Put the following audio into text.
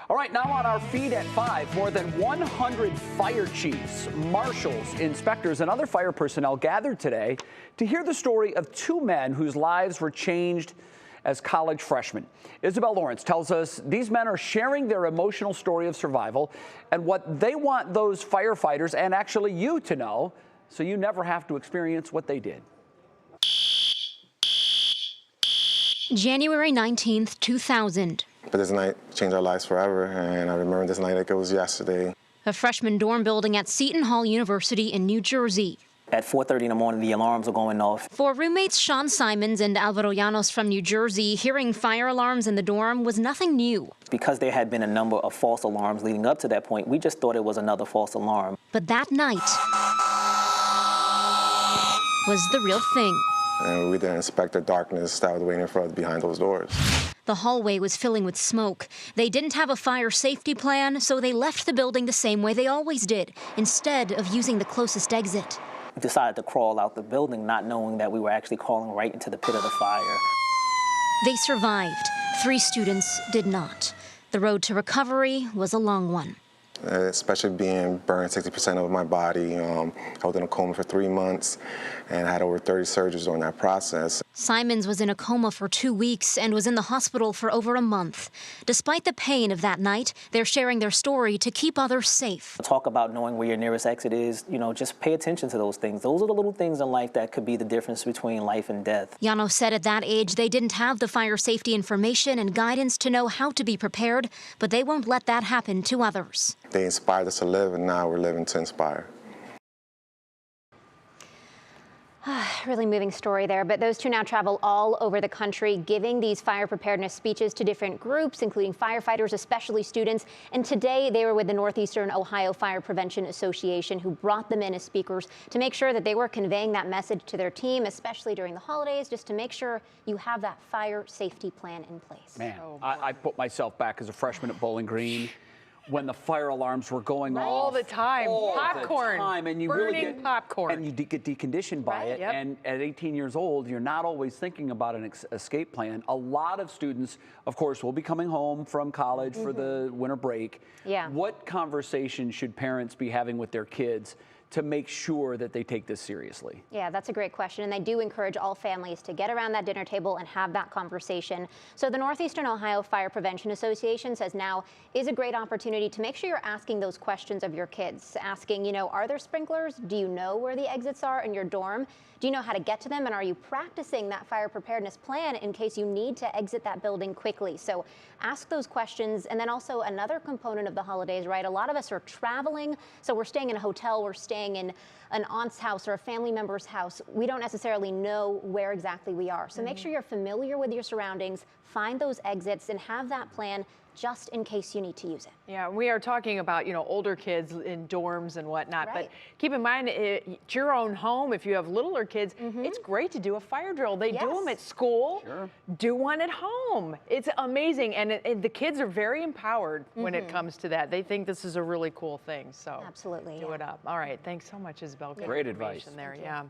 All right, now on our feed at 5, more than 100 fire chiefs, marshals, inspectors, and other fire personnel gathered today to hear the story of two men whose lives were changed as college freshmen. Isabel Lawrence tells us these men are sharing their emotional story of survival and what they want those firefighters and actually you to know, so you never have to experience what they did. January 19th, 2000. But this night changed our lives forever, and I remember this night like it was yesterday. A freshman dorm building at Seton Hall University in New Jersey. At 4:30 in the morning, the alarms are going off. For roommates Shawn Simons and Alvaro Llanos from New Jersey, hearing fire alarms in the dorm was nothing new. Because there had been a number of false alarms leading up to that point, we just thought it was another false alarm. But that night was the real thing. And we didn't expect the darkness that was waiting for us behind those doors. The hallway was filling with smoke. They didn't have a fire safety plan, so they left the building the same way they always did, instead of using the closest exit. We decided to crawl out the building, not knowing that we were actually crawling right into the pit of the fire. They survived. 3 students did not. The road to recovery was a long one. Especially being burned 60% of my body. I was in a coma for 3 months and had over 30 surgeries during that process. Simons was in a coma for 2 weeks and was in the hospital for over a month. Despite the pain of that night, they're sharing their story to keep others safe. Talk about knowing where your nearest exit is, just pay attention to those things. Those are the little things in life that could be the difference between life and death. Llanos said at that age they didn't have the fire safety information and guidance to know how to be prepared, but they won't let that happen to others. They inspired us to live, and now we're living to inspire. Really moving story there, but those two now travel all over the country giving these fire preparedness speeches to different groups, including firefighters, especially students. And today they were with the Northeastern Ohio Fire Prevention Association, who brought them in as speakers to make sure that they were conveying that message to their team, especially during the holidays, just to make sure you have that fire safety plan in place. Man, I put myself back as a freshman at Bowling Green when the fire alarms were going off all the time. Popcorn, and you burning really get popcorn, and you get deconditioned by it. Yep. And at 18 years old, you're not always thinking about an escape plan. A lot of students, of course, will be coming home from college for the winter break. Yeah. What conversation should parents be having with their kids to make sure that they take this seriously? Yeah, that's a great question. And they do encourage all families to get around that dinner table and have that conversation. So the Northeastern Ohio Fire Prevention Association says now is a great opportunity to make sure you're asking those questions of your kids. Asking, are there sprinklers? Do you know where the exits are in your dorm? Do you know how to get to them? And are you practicing that fire preparedness plan in case you need to exit that building quickly? So ask those questions. And then also another component of the holidays, right? A lot of us are traveling. So we're staying in a hotel, we're staying in an aunt's house or a family member's house. We don't necessarily know where exactly we are. So make sure you're familiar with your surroundings, find those exits, and have that plan just in case you need to use it. Yeah, we are talking about, older kids in dorms and whatnot, Right. but keep in mind, it's your own home. If you have littler kids, it's great to do a fire drill. They do them at school. Sure. Do one at home. It's amazing, and the kids are very empowered when it comes to that. They think this is a really cool thing, so Absolutely. do it up. All right, thanks so much, Isabel. Good Great information advice. there, yeah.